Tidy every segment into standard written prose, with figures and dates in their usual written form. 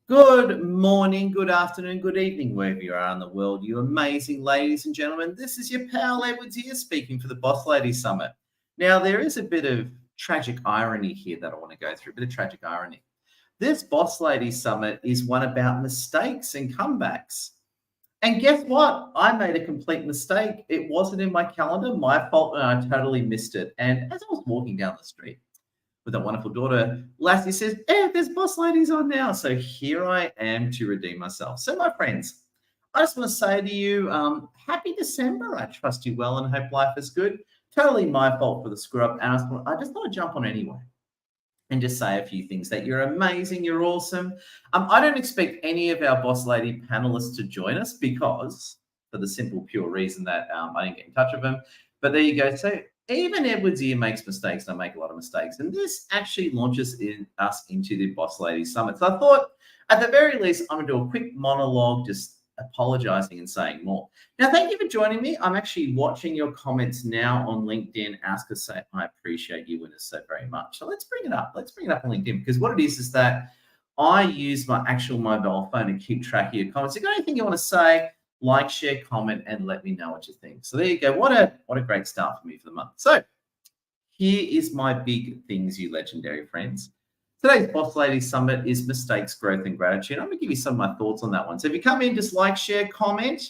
Good morning, good afternoon, good evening, wherever you are in the world, you amazing ladies and gentlemen. This is your pal Edwards here speaking for the Boss Lady Summit. Now, there is a bit of tragic irony here that I want to go through, a bit of tragic irony. This Boss Lady Summit is one about mistakes and comebacks. And guess what? I made a complete mistake. It wasn't in my calendar, my fault, and I totally missed it. And as I was walking down the street, with a wonderful daughter, Lassie says, there's Boss Ladies on now. So here I am to redeem myself. So, my friends, I just want to say to you, happy December. I trust you well and hope life is good. Totally my fault for the screw up. And I just thought I'd jump on anyway and just say a few things that you're amazing, you're awesome. I don't expect any of our Boss Lady panelists to join us because, for the simple, pure reason that I didn't get in touch with them. But there you go. So even Edwards here makes mistakes, and I make a lot of mistakes. And this actually launches us into the Boss Lady Summit. So I thought, at the very least, I'm going to do a quick monologue, just apologizing and saying more. Now, thank you for joining me. I'm actually watching your comments now on LinkedIn. Ask us, say, I appreciate you, winners, so very much. So let's bring it up. Let's bring it up on LinkedIn, because what it is that I use my actual mobile phone to keep track of your comments. If you got anything you want to say, like, share, comment, and let me know what you think. So there you go. What a great start for me for the month. So here is my big things, you legendary friends. Today's Boss Lady Summit is mistakes, growth, and gratitude. I'm going to give you some of my thoughts on that one. So if you come in, just like, share, comment.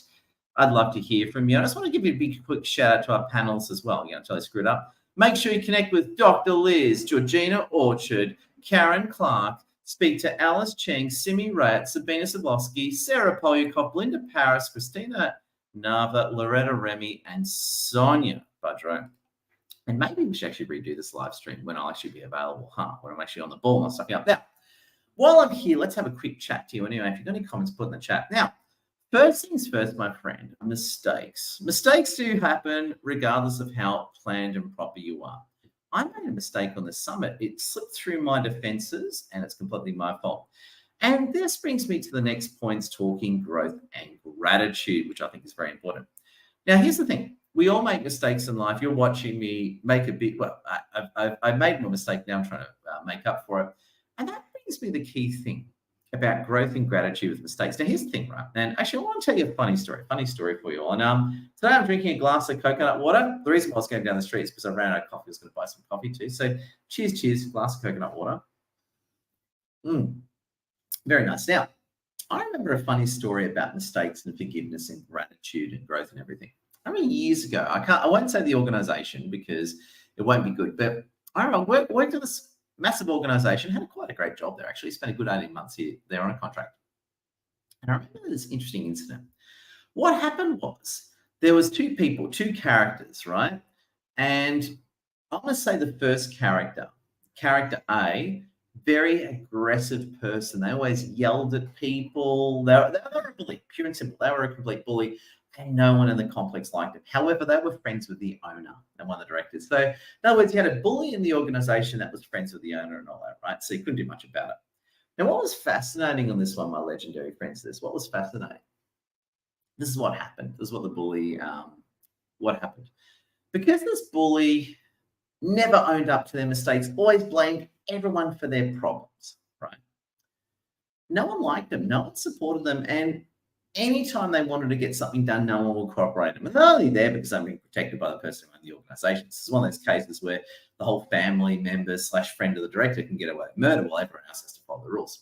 I'd love to hear from you. I just want to give you a big, quick shout out to our panels as well. Until I screwed up. Make sure you connect with Dr. Liz, Georgina Orchard, Karen Clark, speak to Alice Cheng, Simi Rayat, Sabina Zablosky, Sarah Polyakov, Linda Paris, Christina Nava, Loretta Remy, and Sonia Budrow. And maybe we should actually redo this live stream when I'll actually be available, when I'm actually on the ball and stuff. Now, while I'm here, let's have a quick chat to you anyway. If you've got any comments, put in the chat. Now, first things first, my friend, mistakes. Mistakes do happen regardless of how planned and proper you are. I made a mistake on the summit. It slipped through my defenses, and it's completely my fault. And this brings me to the next points, talking growth and gratitude, which I think is very important. Now, here's the thing. We all make mistakes in life. You're watching me make a big, I've made my mistake. Now I'm trying to make up for it. And that brings me the key thing about growth and gratitude with mistakes. Now, here's the thing, right? And actually, I want to tell you a funny story for you all. And today I'm drinking a glass of coconut water. The reason why I was going down the street is because I ran out of coffee. I was going to buy some coffee too. So cheers, glass of coconut water. Very nice. Now, I remember a funny story about mistakes and forgiveness and gratitude and growth and everything. How many years ago? I won't say the organization because it won't be good, but I remember I worked at this massive organization, had quite a great job there, actually. Spent a good 18 months here there on a contract. And I remember this interesting incident. What happened was there was two characters, right? And I want to say the first character A, very aggressive person. They always yelled at people. They were a bully, pure and simple. They were a complete bully. And no one in the complex liked it. However, they were friends with the owner and one of the directors. So in other words, you had a bully in the organization that was friends with the owner and all that, right? So you couldn't do much about it. Now, what was fascinating on this one, my legendary friends, what was fascinating? This is what happened. This is what the bully, what happened. Because this bully never owned up to their mistakes, always blamed everyone for their problems, right? No one liked them. No one supported them. And anytime they wanted to get something done, no one will cooperate them. And they're only there because they're being protected by the person who owns the organization. This is one of those cases where the whole family member / friend of the director can get away with murder while everyone else has to follow the rules.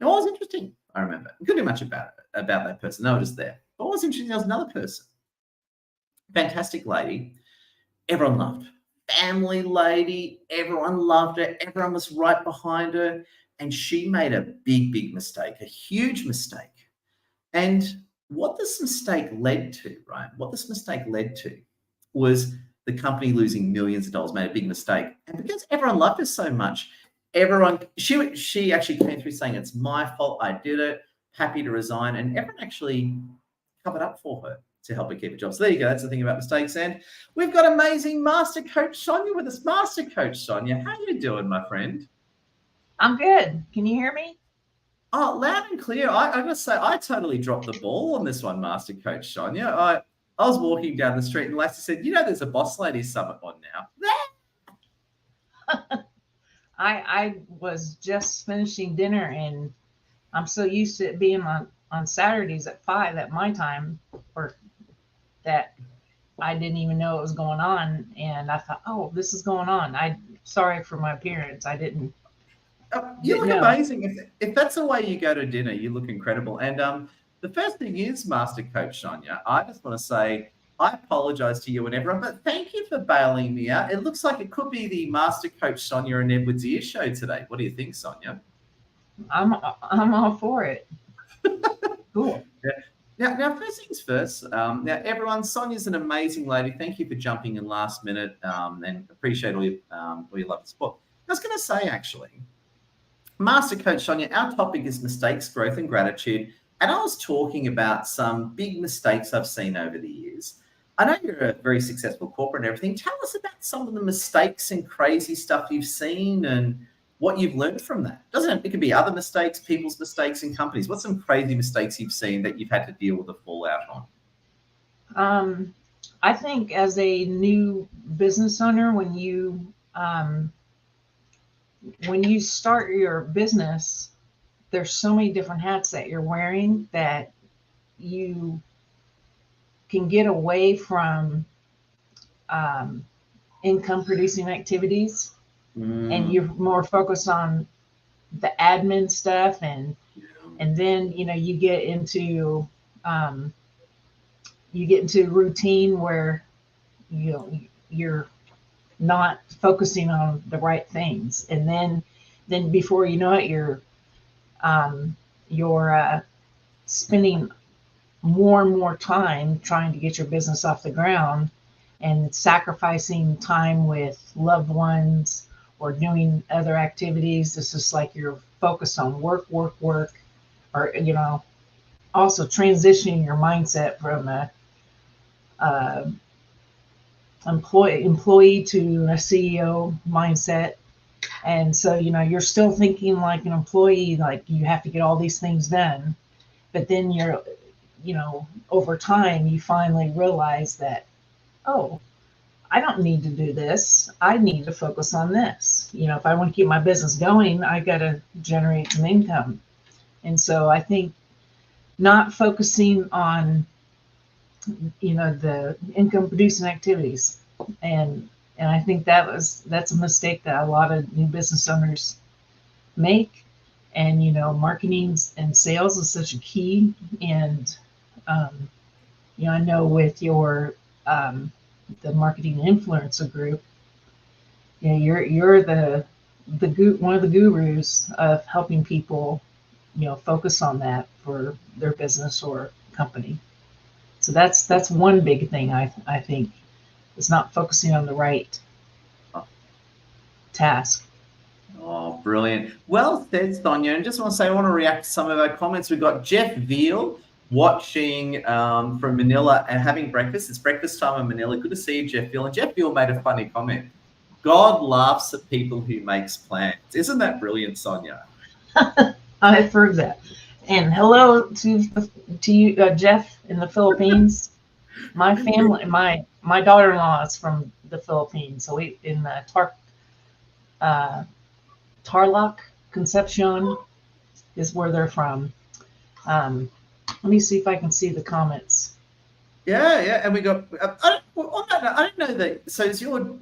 Now, what was interesting, I remember, I couldn't do much about that person. They were just there. But what was interesting, there was another person. Fantastic lady. Everyone loved her. Family lady. Everyone loved her. Everyone was right behind her. And she made a big mistake, a huge mistake. And what this mistake led to, right? What this mistake led to was the company losing millions of dollars, made a big mistake. And because everyone loved her so much, she actually came through saying, it's my fault, I did it, happy to resign. And everyone actually covered up for her to help her keep a job. So there you go. That's the thing about mistakes. And we've got amazing Master Coach Sonia with us. Master Coach Sonia, how you doing, my friend? I'm good. Can you hear me? Oh, loud and clear. I got to say, I totally dropped the ball on this one, Master Coach Sonia. I was walking down the street and Lassie said, there's a Boss Lady Summit on now. I was just finishing dinner and I'm so used to it being on Saturdays at 5 at my time, or that I didn't even know it was going on. And I thought, oh, this is going on. Sorry for my appearance. I didn't You look know. amazing. If that's the way you go to dinner, you look incredible. And the first thing is, Master Coach Sonia, I just want to say I apologize to you and everyone, but thank you for bailing me out. It looks like it could be the Master Coach Sonia and Edward's Ear show today. What do you think, Sonia? I'm all for it. Cool. Now, first things first. Now, everyone, Sonia's an amazing lady. Thank you for jumping in last minute, and appreciate all your love and support. I was going to say, actually, Master Coach Sonia, our topic is mistakes, growth, and gratitude. And I was talking about some big mistakes I've seen over the years. I know you're a very successful corporate and everything. Tell us about some of the mistakes and crazy stuff you've seen and what you've learned from that. It could be other mistakes, people's mistakes in companies. What's some crazy mistakes you've seen that you've had to deal with the fallout on? I think as a new business owner, when you start your business, there's so many different hats that you're wearing that you can get away from income producing activities. And you're more focused on the admin stuff, and then you get into routine where you're not focusing on the right things, and then before you know it, you're spending more and more time trying to get your business off the ground and sacrificing time with loved ones or doing other activities. It's just like you're focused on work, or, also transitioning your mindset from a employee to a CEO mindset. And so, you're still thinking like an employee, like you have to get all these things done. But then over time, you finally realize that, oh, I don't need to do this. I need to focus on this. If I want to keep my business going, I got to generate some income. And so I think not focusing on, the income producing activities. And I think that's a mistake that a lot of new business owners make. And, marketing and sales is such a key. And, I know with your, the marketing influencer group, you're one of the gurus of helping people, focus on that for their business or company. So that's one big thing I think is not focusing on the right task. Oh, brilliant. Well said, Sonia. And just want to say, I want to react to some of our comments. We've got Jeff Veal watching from Manila and having breakfast. It's breakfast time in Manila. Good to see you, Jeff Veal. And Jeff Veal made a funny comment. God laughs at people who makes plans. Isn't that brilliant, Sonia? I've heard that. And hello to you, Jeff, in the Philippines. My family, my daughter-in-law is from the Philippines. So we in the Tarlac, Concepcion is where they're from. Let me see if I can see the comments. Yeah, and we got. I don't know that. So is your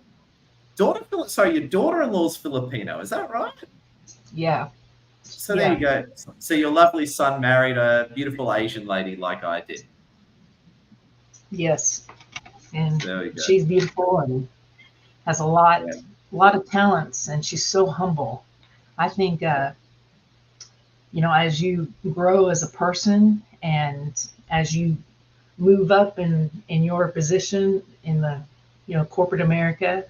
daughter? Sorry, your daughter-in-law's Filipino. Is that right? Yeah. So there you go. So your lovely son married a beautiful Asian lady like I did. Yes, and there you go. She's beautiful and has a lot of talents, and she's so humble. I think, as you grow as a person and as you move up in your position in the, corporate America,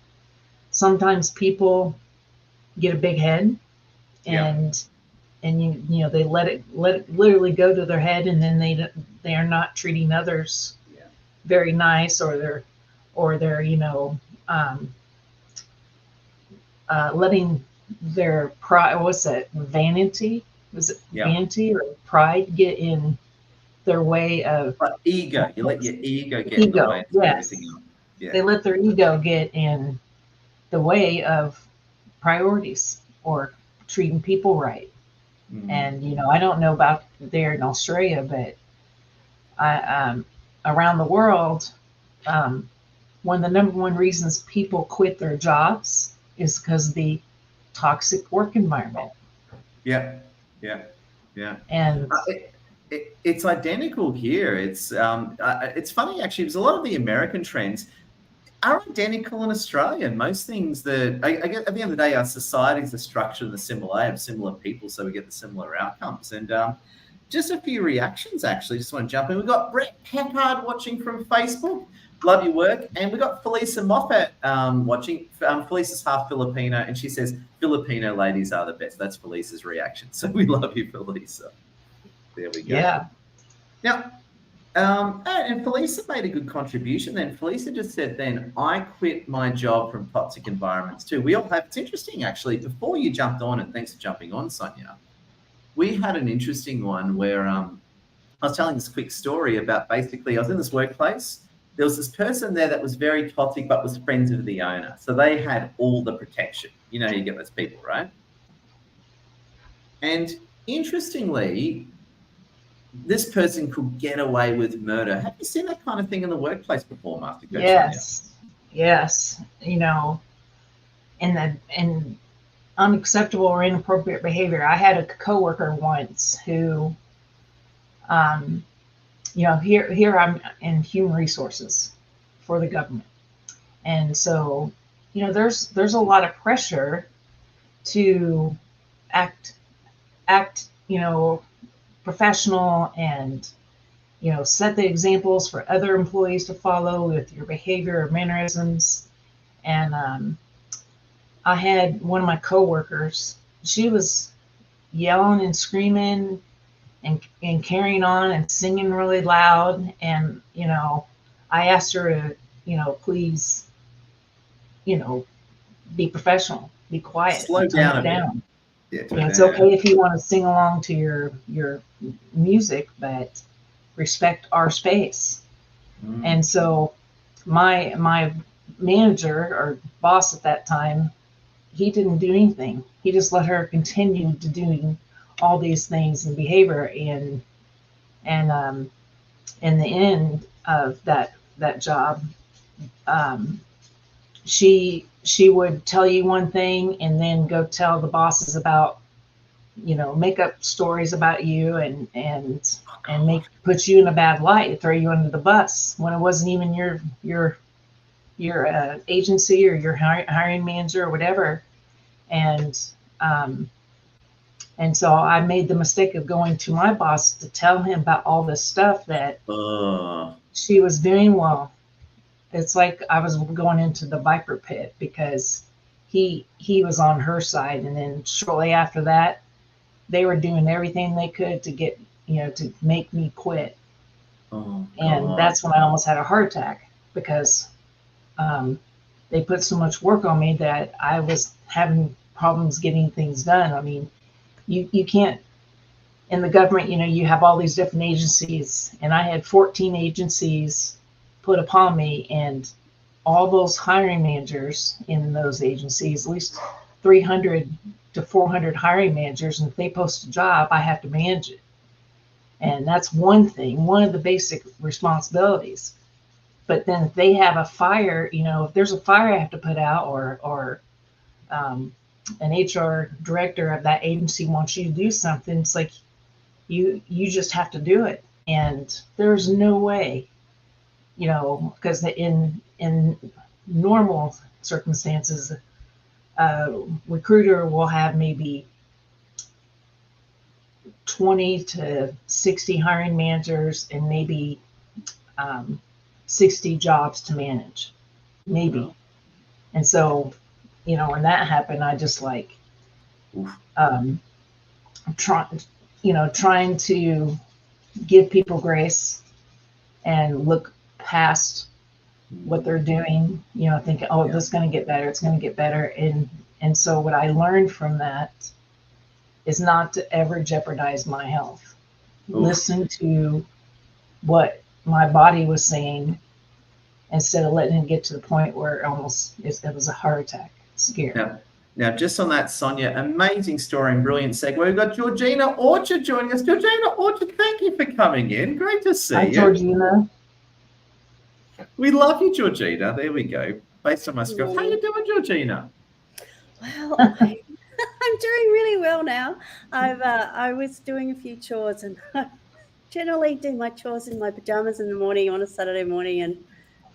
sometimes people get a big head and they let it literally go to their head, and then they are not treating others very nice, or they're letting their pride, what's that, vanity? Was it vanity or pride get in their way of ego? You let your ego get in the way of everything else. Yeah. They let their ego get in the way of priorities or treating people right. And I don't know about there in Australia, but around the world, one of the number one reasons people quit their jobs is because of the toxic work environment. Yeah. And It's identical here. It's funny actually, because a lot of the American trends are identical in Australia. And most things that I guess at the end of the day, our societies are structured in the similar way, of similar people, so we get the similar outcomes. And just a few reactions actually. Just want to jump in. We've got Brett Peppard watching from Facebook. Love your work. And we've got Felisa Moffat watching. Felisa's half Filipino, and she says Filipino ladies are the best. That's Felisa's reaction. So we love you, Felisa. There we go. Yeah. Now, and Felisa made a good contribution then. Felisa just said then, I quit my job from toxic environments too. We all have, it's interesting actually, before you jumped on, and thanks for jumping on, Sonia, we had an interesting one where I was telling this quick story about basically, I was in this workplace. There was this person there that was very toxic, but was friends with the owner. So they had all the protection. You know, you get those people, right? And interestingly, this person could get away with murder. Have you seen that kind of thing in the workplace before, Master Coach? Yes. Yes. And unacceptable or inappropriate behavior. I had a coworker once who, here I'm in human resources for the government. And so, there's a lot of pressure to act, professional and, set the examples for other employees to follow with your behavior or mannerisms. And I had one of my coworkers, she was yelling and screaming and carrying on and singing really loud. And, I asked her to, please, be professional, be quiet, slow down a bit. Yeah, it's okay if you want to sing along to your music, but respect our space. And so my manager or boss at that time, he didn't do anything. He just let her continue to doing all these things and behavior. And in the end of that job, she would tell you one thing and then go tell the bosses about, make up stories about you and put you in a bad light, throw you under the bus when it wasn't even your agency or your hiring manager or whatever. And so I made the mistake of going to my boss to tell him about all this stuff that she was doing. Well, it's like I was going into the viper pit because he was on her side. And then shortly after that, they were doing everything they could to get, to make me quit. And that's when I almost had a heart attack because they put so much work on me that I was having problems getting things done. I mean, you can't, in the government, you have all these different agencies, and I had 14 agencies put upon me, and all those hiring managers in those agencies, at least 300 to 400 hiring managers, and if they post a job, I have to manage it. And that's one thing, one of the basic responsibilities. But then if they have a fire, if there's a fire I have to put out, or an HR director of that agency wants you to do something, it's like you just have to do it. And there's no way, because in normal circumstances, a recruiter will have maybe 20 to 60 hiring managers and maybe 60 jobs to manage, maybe. And so, when that happened, I just trying to give people grace and look past what they're doing, thinking, this is going to get better. It's going to get better. And so what I learned from that is not to ever jeopardize my health. Listen to what my body was saying instead of letting it get to the point where it was a heart attack. It's scary. Now, just on that, Sonia, amazing story and brilliant segue. We've got Georgina Orchard joining us. Georgina Orchard, thank you for coming in. Great to see Hi, you. Georgina. We love you, Georgina. There we go. Based on my script. How you doing, Georgina? Well, I'm doing really well now. I was doing a few chores, and I generally do my chores in my pajamas in the morning on a Saturday morning and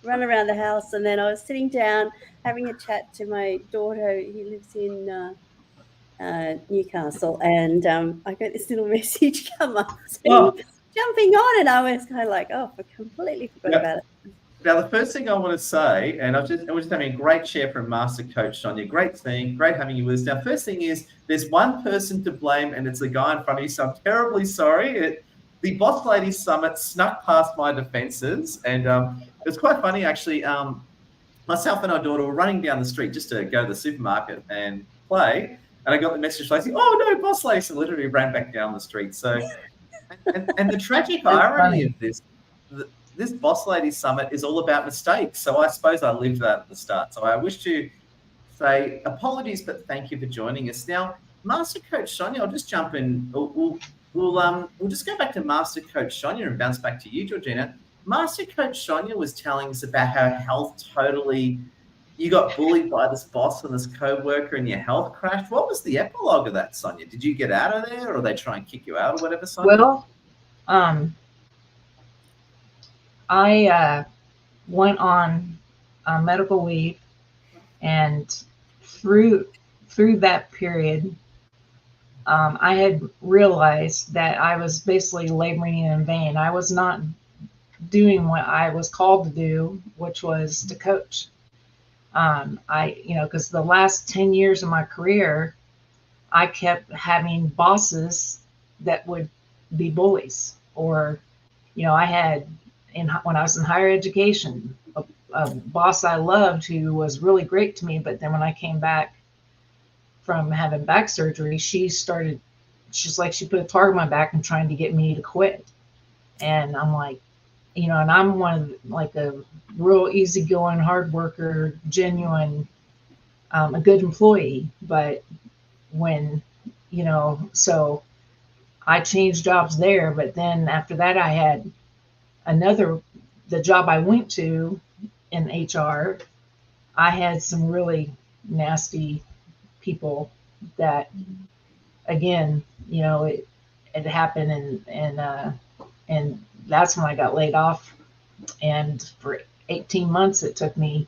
run around the house. And then I was sitting down having a chat to my daughter who lives in Newcastle, and I got this little message come up saying, jumping on, and I was kind of like, oh, I completely forgot about it. Now, the first thing I want to say, and I was just having a great share from Master Coach Sonia. Great thing, great having you with us. Now, first thing is, there's one person to blame, and it's the guy in front of you. So I'm terribly sorry. The Boss Lady Summit snuck past my defenses, and it was quite funny actually. Myself and our daughter were running down the street just to go to the supermarket and play, and I got the message like, "Oh no, Boss Lady!" So literally ran back down the street. So, and the tragic irony of this. This Boss Lady Summit is all about mistakes. So I suppose I lived that at the start. So I wish to say apologies, but thank you for joining us. Now, Master Coach Sonia, I'll just jump in. We'll just go back to Master Coach Sonia and bounce back to you, Georgina. Master Coach Sonia was telling us about how health you got bullied by this boss and this co-worker and your health crashed. What was the epilogue of that, Sonia? Did you get out of there, or they try and kick you out or whatever, Sonia? Well, I went on medical leave, and through that period, I had realized that I was basically laboring in vain. I was not doing what I was called to do, which was to coach. Because the last 10 years of my career, I kept having bosses that would be bullies, or, I had, when I was in higher education, a boss I loved who was really great to me. But then when I came back from having back surgery, she's like, she put a target on my back and trying to get me to quit. And I'm like, and I'm one of like a real easygoing, hard worker, genuine, a good employee. But when, so I changed jobs there. But then after that, I had the job I went to in HR, I had some really nasty people that, again, it happened, and that's when I got laid off. And for 18 months, it took me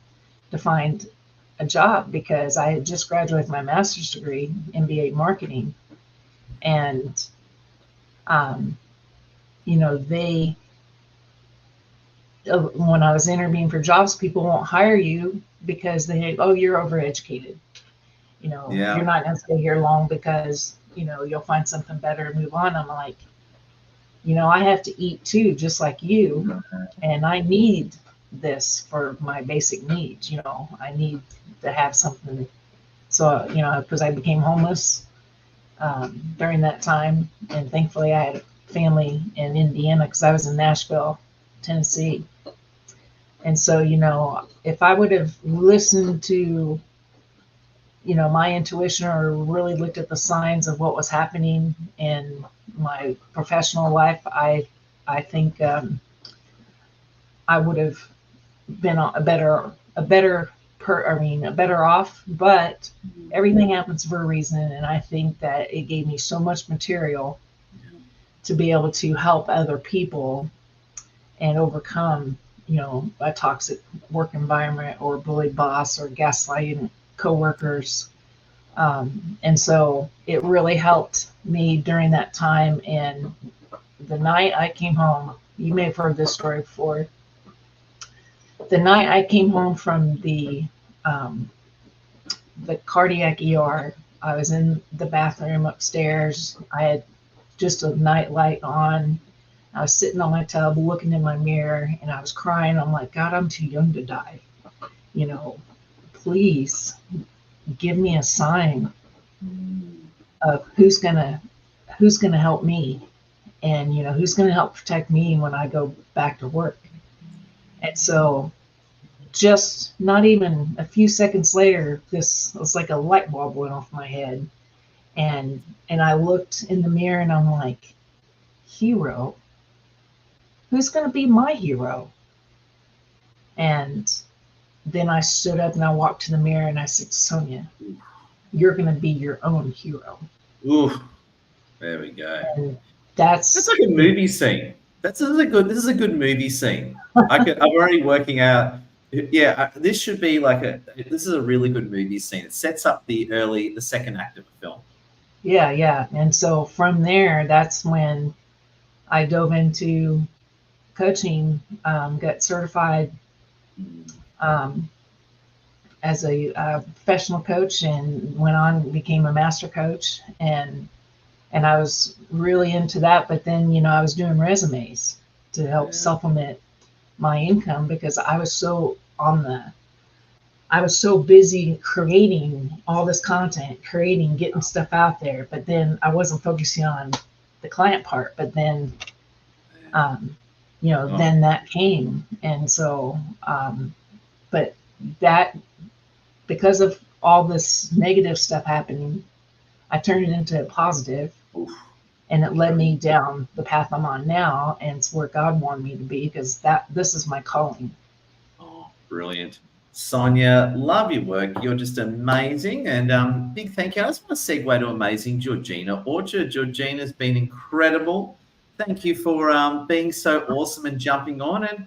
to find a job, because I had just graduated with my master's degree, MBA marketing. And, when I was interviewing for jobs, people won't hire you because they think, oh, you're overeducated. You're not going to stay here long because, you'll find something better and move on. I'm like, I have to eat too, just like you. And I need this for my basic needs. I need to have something. So, because I became homeless during that time. And thankfully I had a family in Indiana, because I was in Nashville, Tennessee. And so, if I would have listened to, my intuition, or really looked at the signs of what was happening in my professional life, I think I would have been better off. But everything happens for a reason, and I think that it gave me so much material to be able to help other people and overcome, a toxic work environment, or bully boss, or gaslighting coworkers. And so it really helped me during that time. And the night I came home, you may have heard this story before. The night I came home from the cardiac ER, I was in the bathroom upstairs. I had just a night light on. I was sitting on my tub looking in my mirror, and I was crying. I'm like, God, I'm too young to die. Please give me a sign of who's gonna help me, and who's gonna help protect me when I go back to work. And so just not even a few seconds later, this was like a light bulb went off my head. And I looked in the mirror and I'm like, hero? Who's going to be my hero? And then I stood up and I walked to the mirror and I said, Sonia, you're going to be your own hero. Ooh, there we go. And that's like a movie scene. This is a good movie scene. I'm already working out. Yeah, this should be this is a really good movie scene. It sets up the second act of a film. Yeah. And so from there, that's when I dove into coaching, got certified as a professional coach, and went on and became a master coach. And I was really into that. But then, I was doing resumes to help supplement my income, because I was so busy creating all this content, getting stuff out there. But then I wasn't focusing on the client part. But then, then that came. And so, but that, because of all this negative stuff happening, I turned it into a positive. Oof. And it led me down the path I'm on now, and it's where God wanted me to be, because this is my calling. Oh, brilliant. Sonia, love your work. You're just amazing. And big thank you. I just want to segue to amazing Georgina Orchard. Georgina's been incredible. Thank you for being so awesome and jumping on. And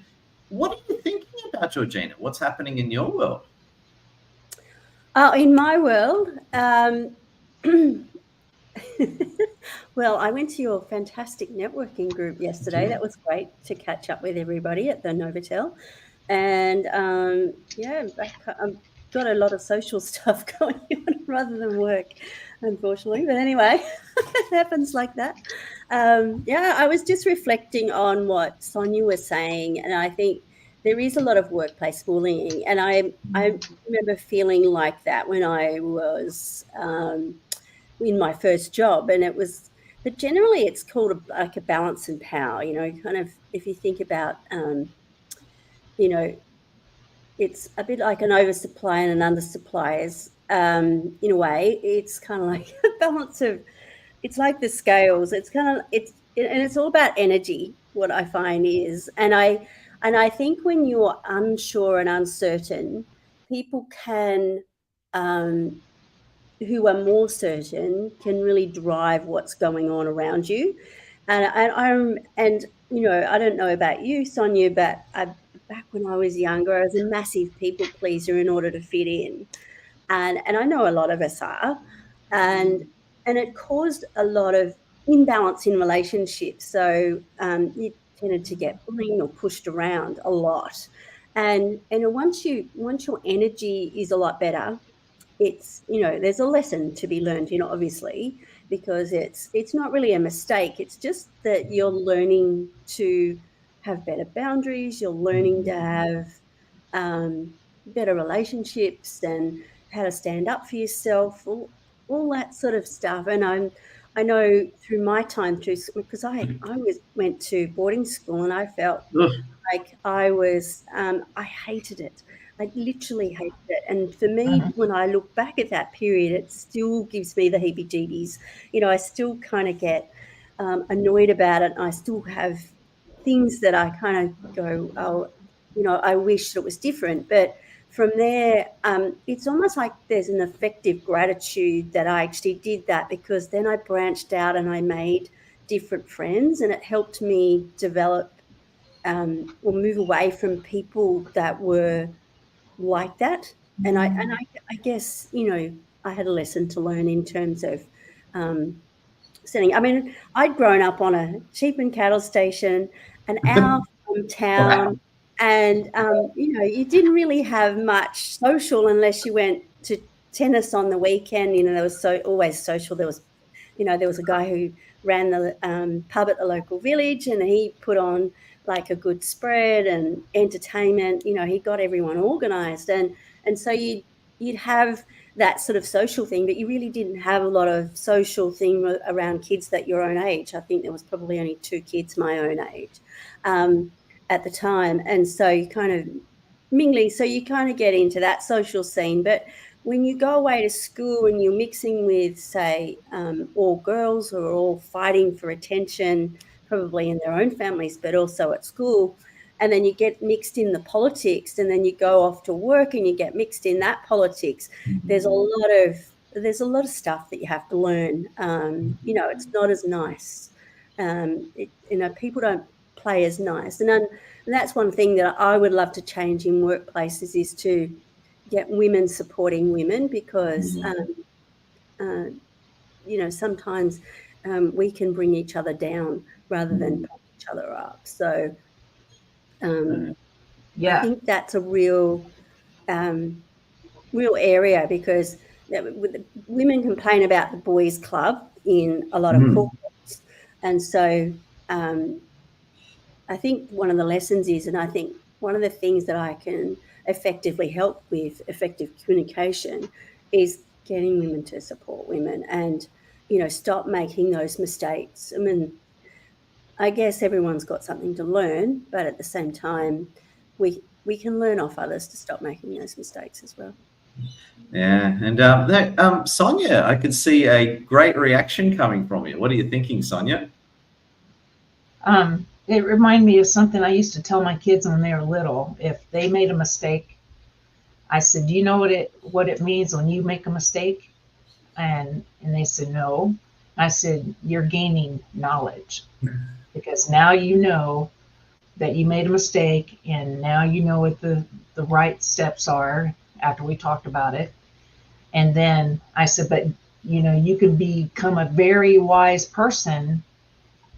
what are you thinking about, Georgina? What's happening in your world? In my world, well, I went to your fantastic networking group yesterday. That was great to catch up with everybody at the Novotel. And I've got a lot of social stuff going on rather than work, unfortunately. But anyway, it happens like that. I was just reflecting on what Sonia was saying, and I think there is a lot of workplace bullying. And I remember feeling like that when I was in my first job, but generally it's called a balance and power, kind of, if you think about, it's a bit like an oversupply and an undersupply. In a way, it's kind of like a balance of, it's like the scales. It's kind of, and it's all about energy, what I find is, and I think when you're unsure and uncertain, people can, who are more certain, can really drive what's going on around you. And I don't know about you, Sonia, but back when I was younger, I was a massive people pleaser in order to fit in, and I know a lot of us are, and it caused a lot of imbalance in relationships. So you tended to get bullied or pushed around a lot, and once your energy is a lot better, it's, there's a lesson to be learned, obviously, because it's not really a mistake. It's just that you're learning to have better boundaries. You're learning to have better relationships and how to stand up for yourself, all that sort of stuff. And I know through my time through, because I went to boarding school, and I felt like I hated it. I literally hated it. And for me, when I look back at that period, it still gives me the heebie-jeebies. I still kind of get annoyed about it. I still have things that I kind of go, oh, I wish it was different. But from there, it's almost like there's an effective gratitude that I actually did that, because then I branched out and I made different friends, and it helped me develop or move away from people that were like that. And I guess, I had a lesson to learn in terms of setting. I mean, I'd grown up on a sheep and cattle station, an hour from town. Wow. And, you didn't really have much social unless you went to tennis on the weekend. There was always social. There was, there was a guy who ran the pub at the local village, and he put on like a good spread and entertainment. He got everyone organised. And so you'd have that sort of social thing, but you really didn't have a lot of social thing around kids that your own age. I think there was probably only 2 kids my own age at the time. And so you kind of mingling, so you kind of get into that social scene. But when you go away to school and you're mixing with, say, all girls who are all fighting for attention, probably in their own families, but also at school, and then you get mixed in the politics, and then you go off to work and you get mixed in that politics. There's a lot of stuff that you have to learn. It's not as nice. People don't play as nice, and that's one thing that I would love to change in workplaces, is to get women supporting women, because sometimes we can bring each other down rather than pump each other up. So I think that's a real area, because women complain about the boys' club in a lot of corporates, and so I think one of the lessons is, and I think one of the things that I can effectively help with effective communication, is getting women to support women and, stop making those mistakes. I mean, I guess everyone's got something to learn, but at the same time, we can learn off others to stop making those mistakes as well. Yeah, and Sonia, I could see a great reaction coming from you. What are you thinking, Sonia? It reminded me of something I used to tell my kids when they were little. If they made a mistake, I said, "Do you know what it means when you make a mistake?" And they said, "No." I said, "You're gaining knowledge, because now you know that you made a mistake, and now you know what the right steps are," after we talked about it. And then I said, "But you can become a very wise person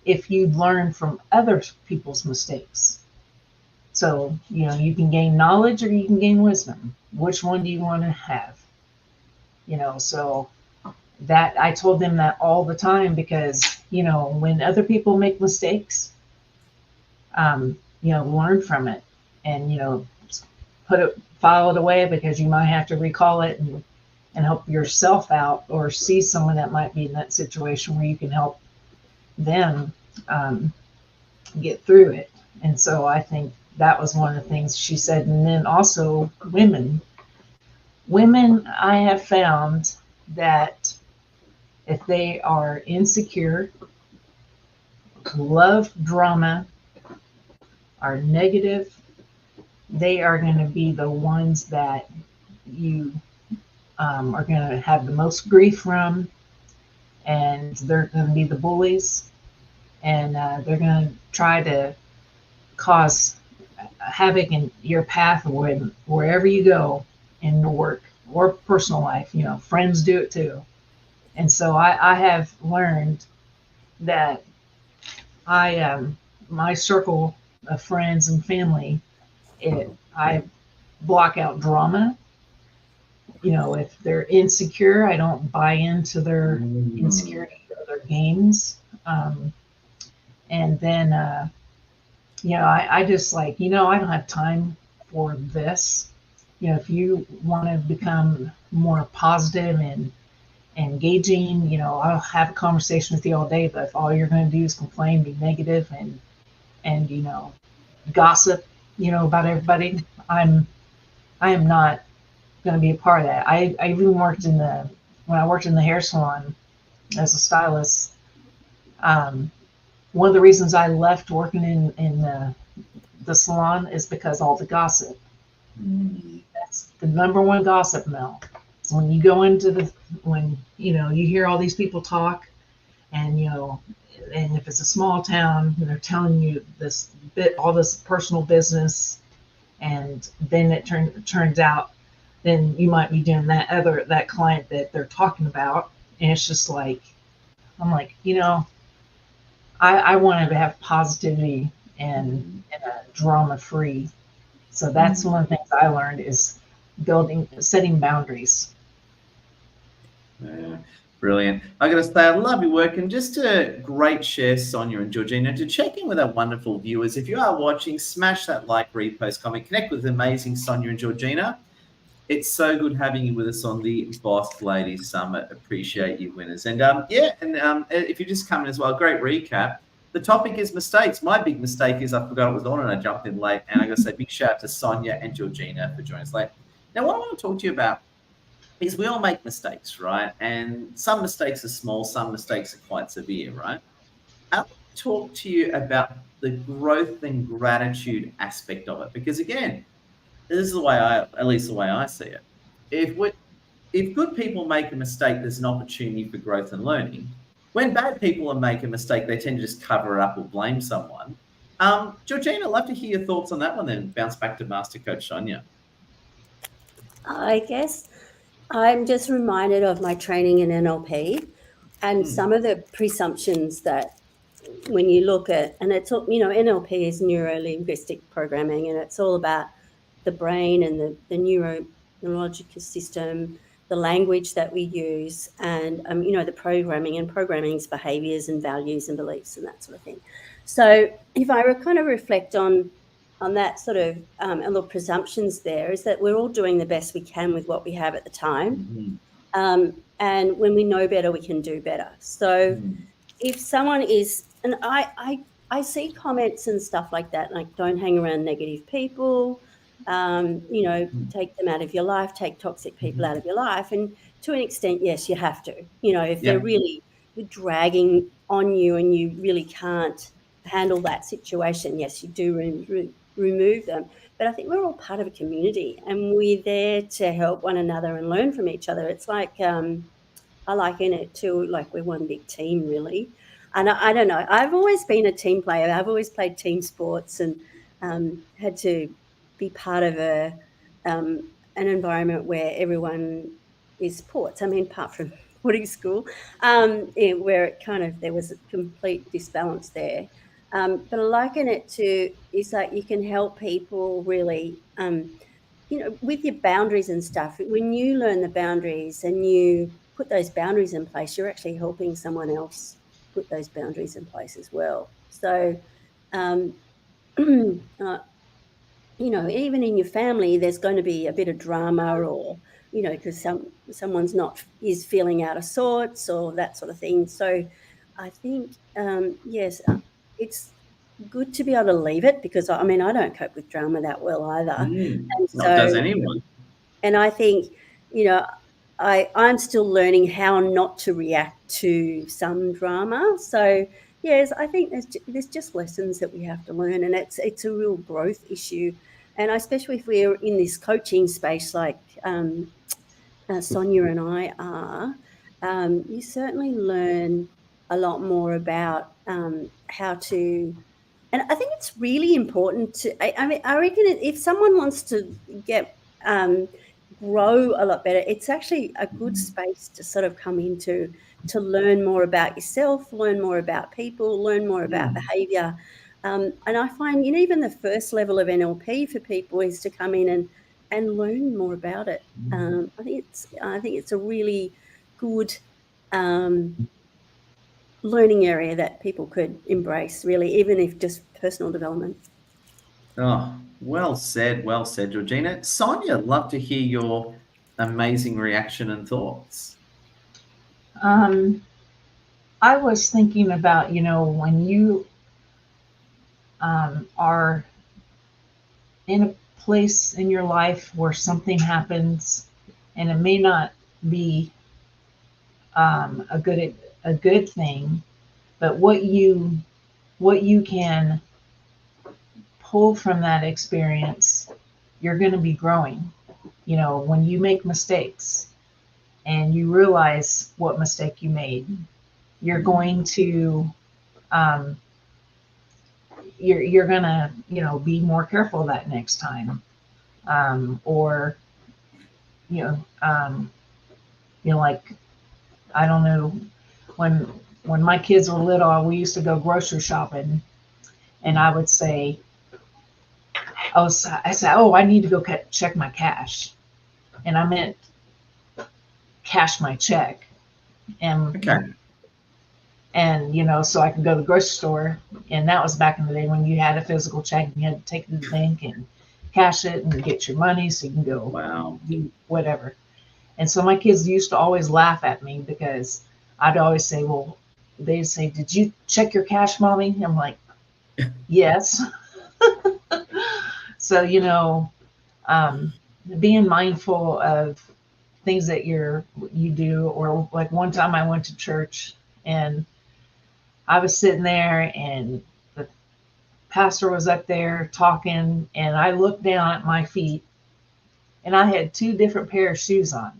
if you learn from other people's mistakes." So, you can gain knowledge or you can gain wisdom. Which one do you want to have? So that I told them that all the time, because, when other people make mistakes, learn from it, and, file it away, because you might have to recall it and help yourself out, or see someone that might be in that situation where you can help them get through it. And so I think that was one of the things she said. And then also women, I have found that if they are insecure, love drama, are negative, they are going to be the ones that you are going to have the most grief from, and they're going to be the bullies, and they're going to try to cause havoc in your path wherever you go, in your work or personal life. Friends do it too. And so I have learned that my circle of friends and family, I block out drama. If they're insecure, I don't buy into their insecurity or their games. And then, I just I don't have time for this. If you want to become more positive and engaging, I'll have a conversation with you all day, but if all you're going to do is complain, be negative, and gossip, about everybody, I am not going to be a part of that. I even worked when I worked in the hair salon as a stylist. One of the reasons I left working in the salon is because all the gossip. That's the number one gossip mill. So when you go into when you hear all these people talk, and and if it's a small town, they're telling you all this personal business, and then it turns out, then you might be doing that client that they're talking about, and it's just I'm like, I want to have positivity and drama free. So that's one of the things I learned, is setting boundaries. Yeah, brilliant. I got to say, I love your work, and just a great share, Sonia and Georgina. To check in with our wonderful viewers, if you are watching, smash that like, repost, comment, connect with amazing Sonia and Georgina. It's so good having you with us on the Boss Ladies Summit. Appreciate you, winners. And if you just come in as well, great recap. The topic is mistakes. My big mistake is I forgot it was on and I jumped in late. And I got to say big shout out to Sonia and Georgina for joining us late. Now, what I want to talk to you about is we all make mistakes, right? And some mistakes are small, some mistakes are quite severe, right? I want to talk to you about the growth and gratitude aspect of it. Because again, this is the way at least the way I see it. If good people make a mistake, there's an opportunity for growth and learning. When bad people make a mistake, they tend to just cover it up or blame someone. Georgina, I'd love to hear your thoughts on that one, then bounce back to Master Coach Sonia. I guess I'm just reminded of my training in NLP and some of the presumptions that when you look at, and it's, NLP is neuro-linguistic programming, and it's all about the brain and the neurological system, the language that we use, and, the programming's behaviors and values and beliefs and that sort of thing. So if I kind of reflect on that sort of and the presumptions there is that we're all doing the best we can with what we have at the time. And when we know better, we can do better. So if someone is, and I see comments and stuff like that, like don't hang around negative people, take them out of your life, take toxic people out of your life. And to an extent, yes, you have to, if they're really dragging on you and you really can't handle that situation, yes, you do remove them. But I think we're all part of a community and we're there to help one another and learn from each other. It's like, I liken it to like we're one big team, really. And I don't know, I've always been a team player. I've always played team sports and had to be part of an environment where everyone is sports. I mean, apart from boarding school, where it there was a complete disbalance there. But I liken it to, it's like you can help people really, with your boundaries and stuff. When you learn the boundaries and you put those boundaries in place, you're actually helping someone else put those boundaries in place as well. So, even in your family, there's going to be a bit of drama or, because someone's is feeling out of sorts or that sort of thing. So I think, yes, it's good to be able to leave it because, I don't cope with drama that well either. And so, not does anyone. And I think, I'm still learning how not to react to some drama. So, yes, I think there's just lessons that we have to learn, and it's a real growth issue. And especially if we're in this coaching space like Sonia and I are, you certainly learn a lot more about how to, and I think it's really important to, I reckon if someone wants to grow a lot better, it's actually a good space to sort of come into, to learn more about yourself, learn more about people, learn more about behavior. And I find, even the first level of NLP for people is to come in and learn more about it. I think it's a really good learning area that people could embrace, really, even if just personal development. Oh, well said, Georgina. Sonia, love to hear your amazing reaction and thoughts. I was thinking about, when you are in a place in your life where something happens, and it may not be a good thing, but what you can pull from that experience, you're going to be growing. When you make mistakes and you realize what mistake you made, you're going to you're gonna be more careful that next time, like, I don't know, when my kids were little, we used to go grocery shopping, and I would say, I said, I need to go check my cash, and I meant cash my check, and okay. And, so I could go to the grocery store, and that was back in the day when you had a physical check and you had to take it to the bank and cash it and get your money so you can go do whatever. And so my kids used to always laugh at me because I'd always say, well, they say, "Did you check your cash, mommy?" I'm like, "Yes." So, being mindful of things that you do, or like one time I went to church and I was sitting there and the pastor was up there talking, and I looked down at my feet and I had two different pair of shoes on,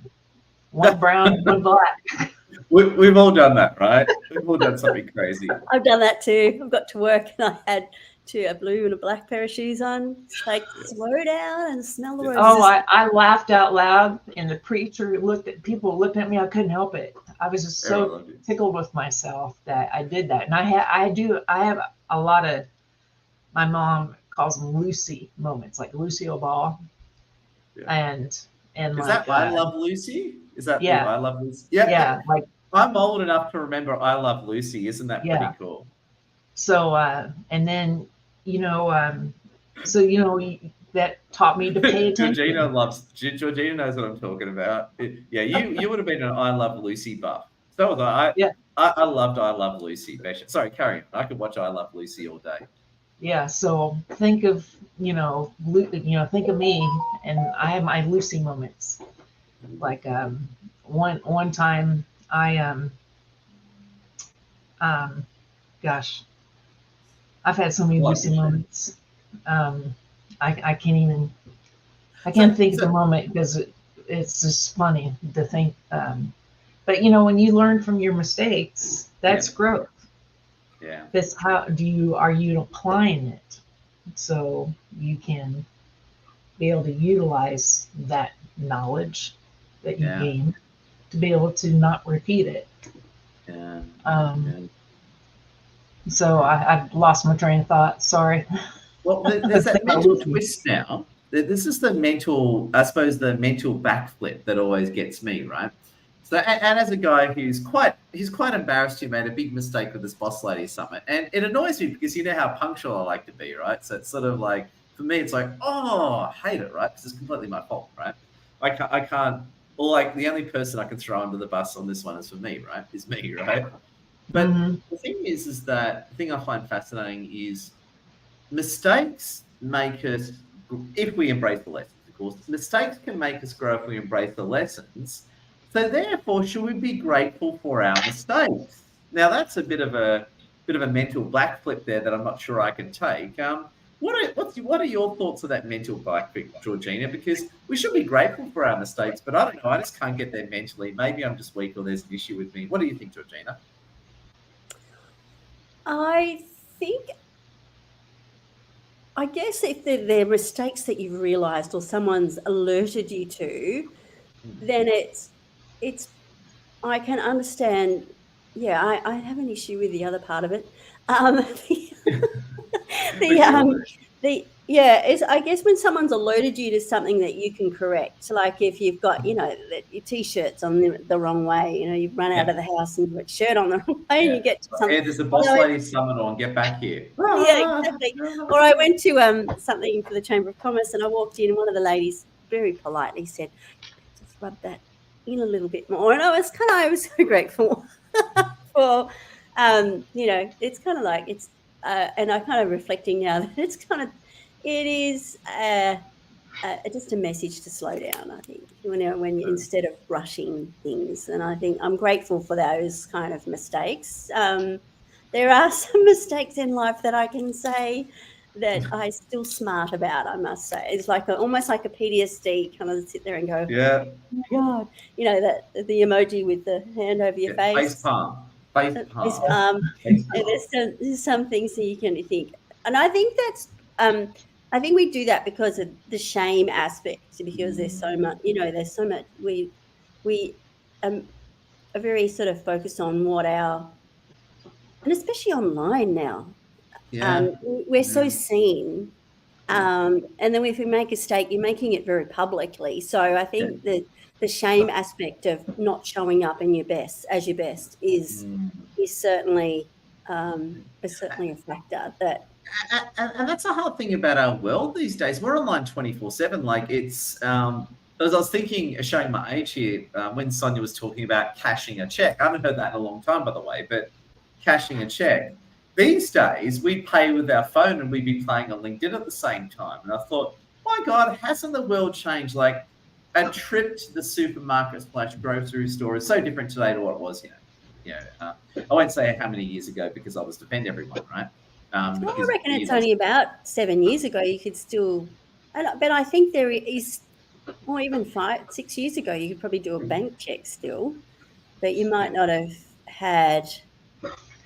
one brown, one black. We've all done that, right? We've all done something crazy. I've done that too. I've got to work and I had a blue and a black pair of shoes on. It's like, slow down and smell the roses. Oh, I laughed out loud, and the preacher people looked at me. I couldn't help it. I was just so tickled with myself that I did that. And I have a lot of, my mom calls them Lucy moments, like Lucille Ball. Yeah. And is like, that I Love Lucy? Is that yeah. I Love Lucy? Yeah. Yeah. Like, I'm old enough to remember I Love Lucy. Isn't that pretty cool? So, and then, that taught me to pay attention. Georgina knows what I'm talking about. You would have been an I Love Lucy buff. So was I. Yeah. I loved I Love Lucy. Sorry, carry on. I could watch I Love Lucy all day. Yeah. So think of, think of me, and I have my Lucy moments. Like, one time I, gosh, I've had so many Lucy moments. I can't think of the moment because it's just funny to think. But when you learn from your mistakes, that's growth. Yeah. That's are you applying it so you can be able to utilize that knowledge that you gained to be able to not repeat it. Yeah. So I've lost my train of thought. Sorry. Well, there's that mental twist now. This is the mental backflip that always gets me, right? So, and as a guy he's quite embarrassed, who made a big mistake with this Boss Lady Summit, and it annoys me because you know how punctual I like to be, right? So it's sort of like, for me, it's like, I hate it, right? Because it's completely my fault, right? I can't, or like the only person I can throw under the bus on this one is me, right? But the thing is that the thing I find fascinating is mistakes make us, if we embrace the lessons, of course, mistakes can make us grow if we embrace the lessons. So therefore, should we be grateful for our mistakes? Now that's a bit of a mental backflip there that I'm not sure I can take. What are your thoughts of that mental backflip, Georgina? Because we should be grateful for our mistakes, but I don't know. I just can't get there mentally. Maybe I'm just weak, or there's an issue with me. What do you think, Georgina? I guess if they're mistakes that you've realized or someone's alerted you to, then it's I can understand. Yeah, I have an issue with the other part of it. I guess when someone's alerted you to something that you can correct, like if you've got, your T-shirts on the wrong way, you've run out of the house and you've got your shirt on the wrong way, and you get to something. Yeah, there's a Boss Lady Summit on, get back here. Yeah, exactly. Or I went to something for the Chamber of Commerce, and I walked in, and one of the ladies very politely said, just rub that in a little bit more. And I was so grateful for, it's kind of like, it's, and I'm kind of reflecting now that it is just a message to slow down, I think, when you, instead of rushing things. And I think I'm grateful for those kind of mistakes. There are some mistakes in life that I can say that I still smart about, I must say. It's like almost like a PTSD, kind of sit there and go, yeah, oh my God, that the emoji with the hand over your face. Face palm. And there's some things that you can think. And I think that's, I think we do that because of the shame aspect, because there's so much, we are very sort of focused on and especially online now, we're so seen. And then if you make a mistake, you're making it very publicly. So I think that the shame aspect of not showing up in your best is certainly a factor that. And that's a hard thing about our world these days. We're online 24/7. Like it's, as I was thinking, showing my age here, when Sonia was talking about cashing a check. I haven't heard that in a long time, by the way. But cashing a check. These days, we pay with our phone and we'd be playing on LinkedIn at the same time. And I thought, my God, hasn't the world changed? Like a trip to the supermarket / grocery store is so different today to what it was, I won't say how many years ago because I was defend everyone, right? Well, I reckon it's only about 7 years ago you could still, but I think there is, or even 6 years ago, you could probably do a bank check still, but you might not have had.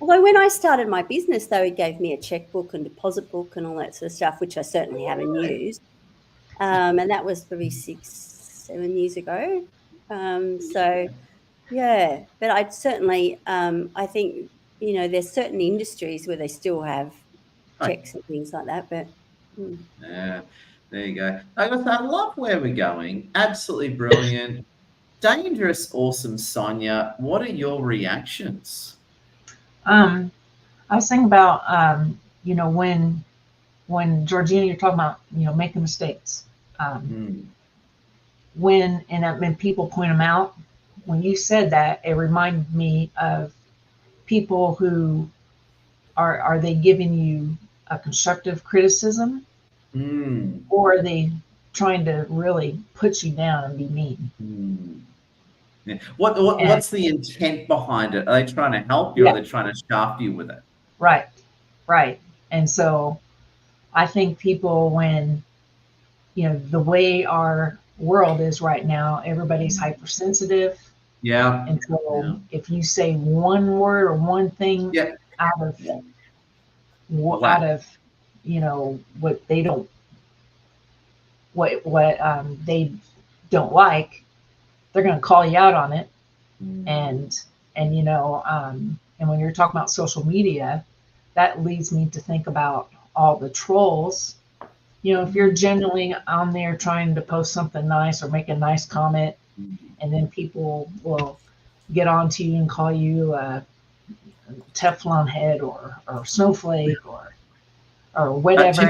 Although when I started my business, though, it gave me a checkbook and deposit book and all that sort of stuff, which I certainly haven't used. And that was probably 6-7 years ago. So, yeah, but I'd certainly, I think, there's certain industries where they still have checks and things like that. But yeah, there you go. I love where we're going. Absolutely brilliant. Dangerous, awesome, Sonia. What are your reactions? I was thinking about, when Georgina, you're talking about, making mistakes. When people point them out, when you said that, it reminded me of people who are they giving you a constructive criticism, or are they trying to really put you down and be mean? Yeah. What's the intent behind it? Are they trying to help you, or are they trying to shaft you with it? Right. And so I think people, when the way our world is right now, everybody's hypersensitive. Yeah. And so if you say one word or one thing out of what they don't they don't like, they're going to call you out on it. And when you're talking about social media, that leads me to think about all the trolls. If you're genuinely on there trying to post something nice or make a nice comment, and then people will get on to you and call you a Teflon head or snowflake or whatever.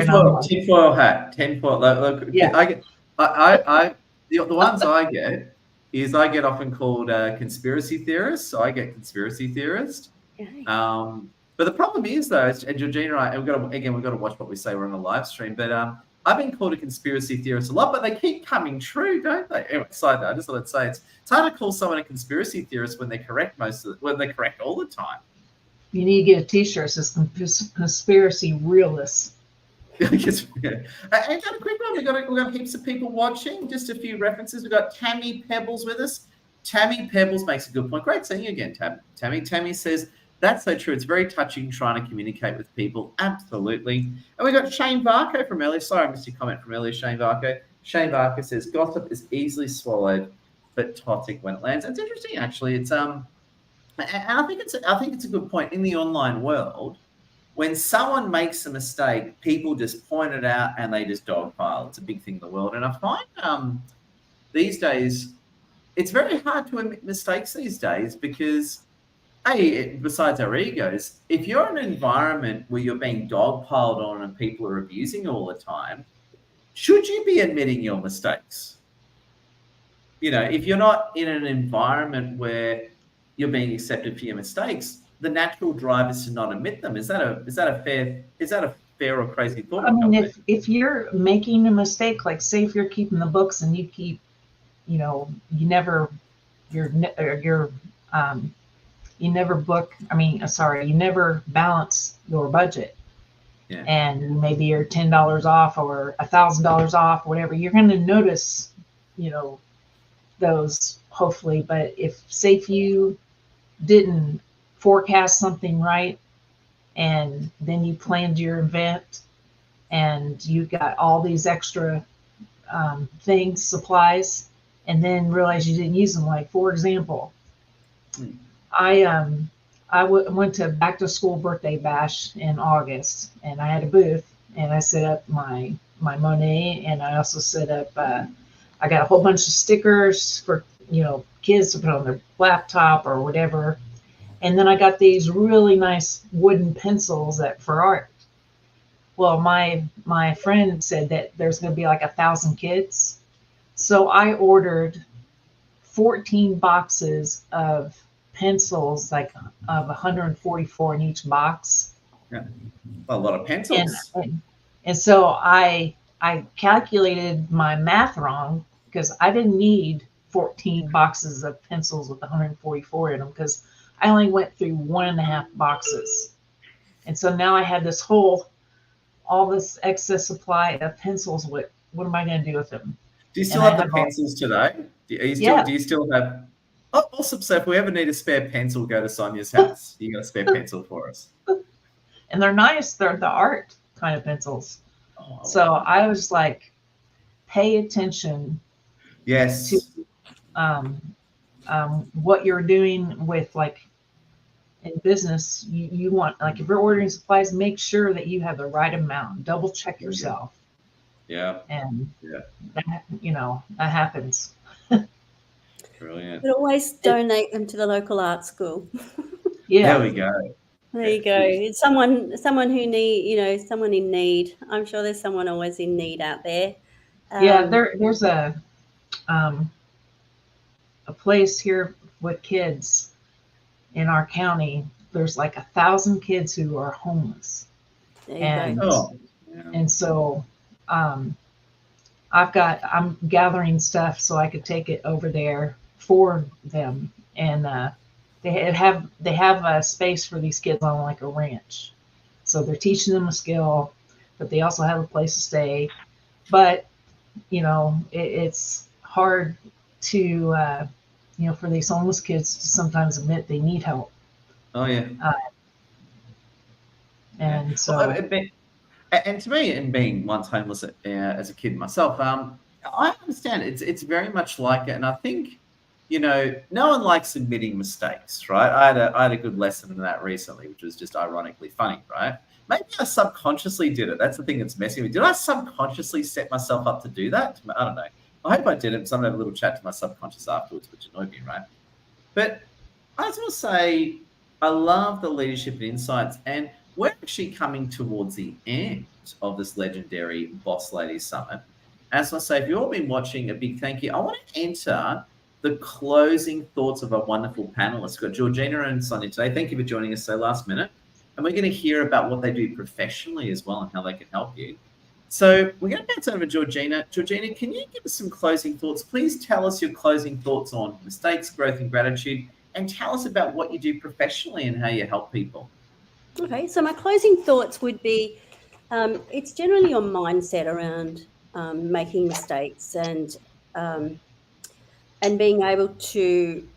Tinfoil hat. Look, yeah. The ones I get is I get often called conspiracy theorists. So I get conspiracy theorist. But the problem is, though, and Georgina and I, we've got to watch what we say. We're on a live stream, but I've been called a conspiracy theorist a lot, but they keep coming true, don't they? Anyway, side note, I just thought I'd say it's hard to call someone a conspiracy theorist when they're correct when they're correct all the time. You need to get a T-shirt that says "Conspiracy Realists." And got a quick one. We've got heaps of people watching. Just a few references. We've got Tammy Pebbles with us. Tammy Pebbles makes a good point. Great seeing you again, Tammy. Tammy says, that's so true. It's very touching trying to communicate with people. Absolutely. And we've got Shane Varco from earlier. Sorry, I missed your comment from earlier, Shane Varco. Shane Varco says, gossip is easily swallowed, but toxic when it lands. That's interesting, actually. It's and I think it's a good point. In the online world, when someone makes a mistake, people just point it out and they just dogpile. It's a big thing in the world. And I find these days, it's very hard to admit mistakes these days because, besides our egos, if you're in an environment where you're being dogpiled on and people are abusing you all the time, should you be admitting your mistakes? If you're not in an environment where you're being accepted for your mistakes, the natural drive is to not admit them. Is that a fair or crazy thought? I mean, if you're making a mistake, like say if you're keeping the books and you keep, you never balance your budget. Yeah. And maybe you're $10 off or $1,000 off, whatever, you're going to notice, those hopefully. But if you didn't forecast something right, and then you planned your event and you got all these extra supplies, and then realize you didn't use them. Like, for example, I went to back to school birthday bash in August, and I had a booth, and I set up my Monet, and I also set up, I got a whole bunch of stickers for, kids to put on their laptop or whatever. And then I got these really nice wooden pencils for art. Well, my friend said that there's going to be like 1,000 kids. So I ordered 14 boxes of pencils, like of 144 in each box. A lot of And, pencils. and so I calculated my math wrong because I didn't need 14 boxes of pencils with 144 in them because I only went through 1.5 boxes. And so now I had all this excess supply of pencils. What am I going to do with them? Do you still And I have the have all- pencils today? Yeah. Do you still have? Oh, awesome! So if we ever need a spare pencil, go to Sonia's house. You got a spare pencil for us. And they're nice. They're the art kind of pencils. Oh, So I was like, pay attention yes. to what you're doing with, like, in business. You want, like, if you're ordering supplies, make sure that you have the right amount. Double check yourself. Yeah. And Yeah. that, that happens. Brilliant. But always donate them to the local art school. Yeah. There we go. There you go. It's someone who someone in need. I'm sure there's someone always in need out there. Yeah, there's a place here with kids in our county. There's like 1,000 kids who are homeless. There you And go. Oh. Yeah. and so I'm gathering stuff so I could take it over there for them. And they have a space for these kids on like a ranch. So they're teaching them a skill, but they also have a place to stay. But it's hard to for these homeless kids to sometimes admit they need help. Oh yeah. And so and to me, and being once homeless as a kid myself, I understand it's very much like it, and I think no one likes admitting mistakes, right? I had a good lesson in that recently, which was just ironically funny, right? Maybe I subconsciously did it. That's the thing that's messing with me. Did I subconsciously set myself up to do that? I don't know. I hope I didn't, because I'm going to have a little chat to my subconscious afterwards, which annoyed me, right? But I just want to say I love the leadership and insights, and we're actually coming towards the end of this legendary Boss Ladies Summit. As I say, if you've all been watching, a big thank you. I want to enter the closing thoughts of our wonderful panelists. We've got Georgina and Sonia today. Thank you for joining us so last minute. And we're going to hear about what they do professionally as well and how they can help you. So we're going to bounce over to Georgina. Georgina, can you give us some closing thoughts? Please tell us your closing thoughts on mistakes, growth, and gratitude, and tell us about what you do professionally and how you help people. Okay, so my closing thoughts would be, it's generally your mindset around making mistakes and being able to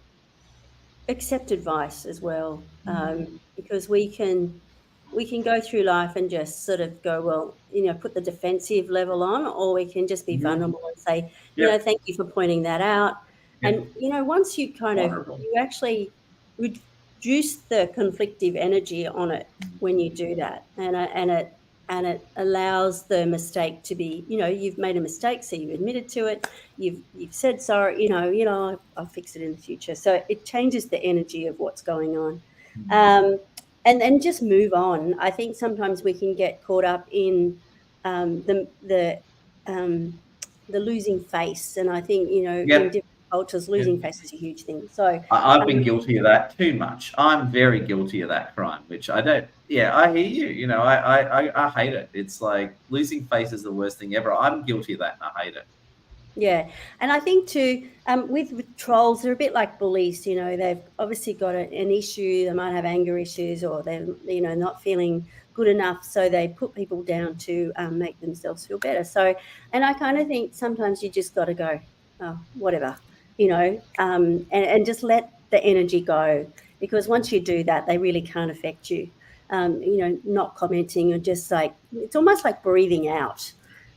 accept advice as well, because we can go through life and just sort of go, well, put the defensive level on, or we can just be vulnerable and say, thank you for pointing that out. And once you you actually reduce the conflictive energy on it when you do that, and it allows the mistake to be, you've made a mistake, so you admitted to it, you've said sorry, I'll fix it in the future. So it changes the energy of what's going on. And then just move on. I think sometimes we can get caught up in the losing face, and I think in different cultures, losing face is a huge thing. So I've been guilty of that too much. I'm very guilty of that crime, which I don't. Yeah, I hear you. I hate it. It's like losing face is the worst thing ever. I'm guilty of that, and I hate it. Yeah, and I think too, with trolls, they're a bit like bullies. They've obviously got an issue. They might have anger issues, or they're not feeling good enough, so they put people down to make themselves feel better. So, and I kind of think sometimes you just got to go, oh, whatever, and just let the energy go, because once you do that, they really can't affect you. Not commenting, or just like, it's almost like breathing out.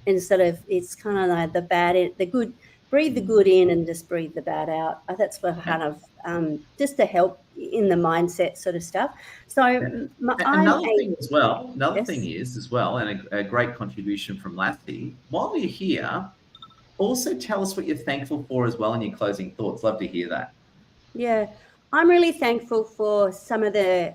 Instead of, it's kind of like the good, breathe the good in and just breathe the bad out. That's for kind of just to help in the mindset sort of stuff. So another thing as well, and a great contribution from Lassie, while you're here, also tell us what you're thankful for as well in your closing thoughts. Love to hear that. Yeah, I'm really thankful for some of the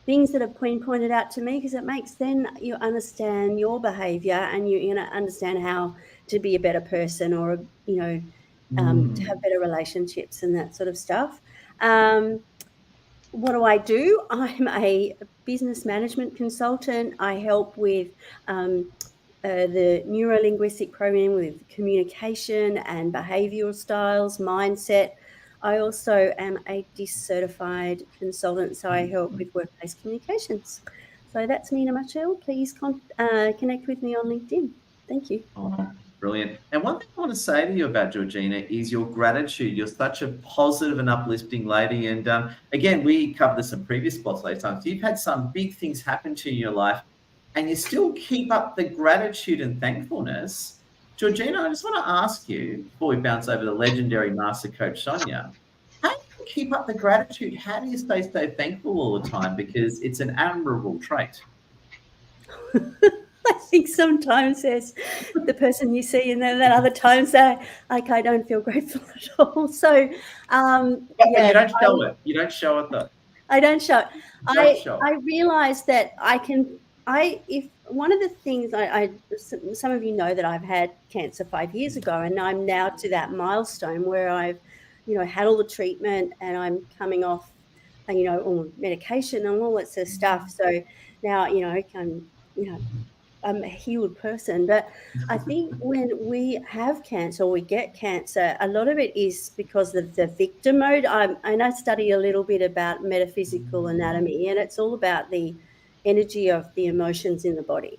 things that have been pointed out to me, because it makes then you understand your behavior, and you understand how to be a better person, or to have better relationships and that sort of stuff. Um, what do I do? I'm a business management consultant. I help with the neuro-linguistic program with communication and behavioral styles, mindset. I also am a DIS certified consultant, so I help with workplace communications. So that's me in a nutshell. Please connect with me on LinkedIn. Thank you. Oh, brilliant. And one thing I want to say to you about Georgina is your gratitude. You're such a positive and uplifting lady. And again, we covered this in previous Boss Lady times. You've had some big things happen to you in your life, and you still keep up the gratitude and thankfulness. Georgina, I just want to ask you, before we bounce over the legendary Master Coach Sonia, how do you keep up the gratitude? How do you stay so thankful all the time? Because it's an admirable trait. I think sometimes there's the person you see, and then other times they're like, I don't feel grateful at all. So, But you don't show it. You don't show it though. I don't show it. Don't show it. I realize that if one of the things some of you know that I've had cancer 5 years ago, and I'm now to that milestone where I've, had all the treatment and I'm coming off, all medication and all that sort of stuff. So now, I'm a healed person. But I think when we have cancer or we get cancer, a lot of it is because of the victim mode. And I study a little bit about metaphysical anatomy, and it's all about the energy of the emotions in the body.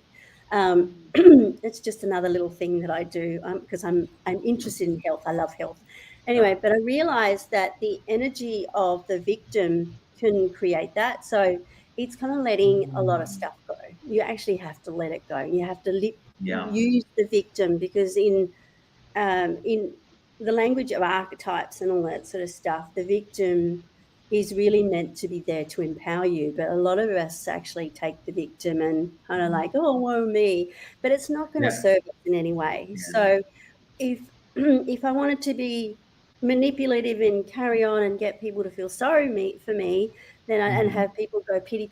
It's just another little thing that I do because I'm interested in health. I love health. Anyway, but I realized that the energy of the victim can create that. So it's kind of letting a lot of stuff go. You actually have to let it go. You have to use the victim, because in the language of archetypes and all that sort of stuff, the victim is really meant to be there to empower you. But a lot of us actually take the victim and kind of like, oh, woe me. But it's not going to serve us in any way. Yeah. So if I wanted to be manipulative and carry on and get people to feel sorry for me, then and have people go pity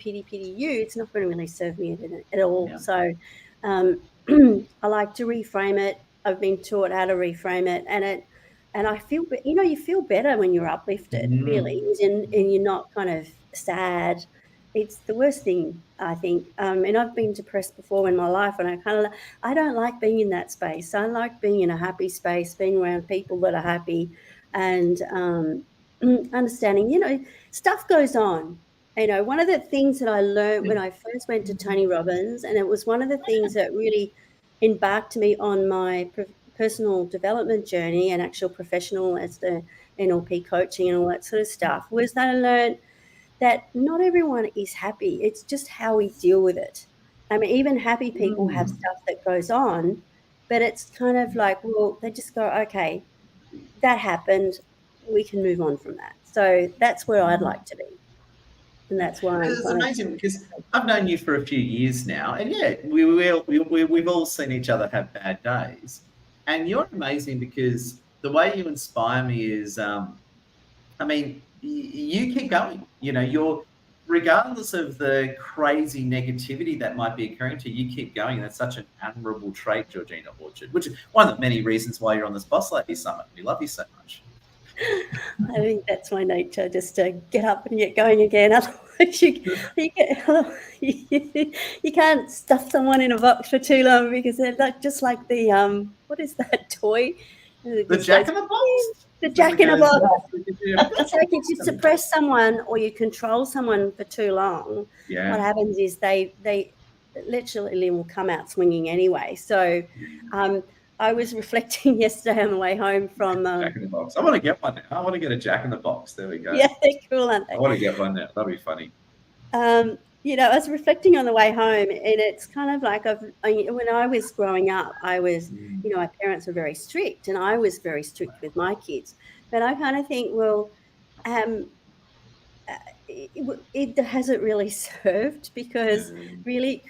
you, it's not going to really serve me at all. Yeah. So I like to reframe it. I've been taught how to reframe it, and I feel, you feel better when you're uplifted, really, and you're not kind of sad. It's the worst thing, I think. And I've been depressed before in my life, and I don't like being in that space. I like being in a happy space, being around people that are happy, and understanding, stuff goes on. One of the things that I learned when I first went to Tony Robbins, and it was one of the things that really embarked me on my personal development journey and actual professional as the NLP coaching and all that sort of stuff, was that I learned that not everyone is happy. It's just how we deal with it. I mean, even happy people have stuff that goes on, but it's kind of like, well, they just go, okay, that happened. We can move on from that. So that's where I'd like to be. And that's why it's amazing, because I've known you for a few years now, and we've all seen each other have bad days. And you're amazing, because the way you inspire me is, you keep going. You're, regardless of the crazy negativity that might be occurring to you, you keep going. That's such an admirable trait, Georgina Orchard, which is one of the many reasons why you're on this Boss Lady Summit. We love you so much. I think that's my nature, just to get up and get going again. Otherwise, you can't stuff someone in a box for too long, because they're just like the what is that toy? The Jack in the Box. The Jack in the Box. It's like if you suppress someone or you control someone for too long, what happens is they literally will come out swinging anyway. So. I was reflecting yesterday on the way home from Jack in the Box. I want to get one now. I want to get a Jack in the Box. There we go. Yeah, they're cool, aren't they? I want to get one now. That'd be funny. I was reflecting on the way home, and it's kind of like when I was growing up, I was, my parents were very strict, and I was very strict with my kids. But I kind of think, well, it hasn't really served, because really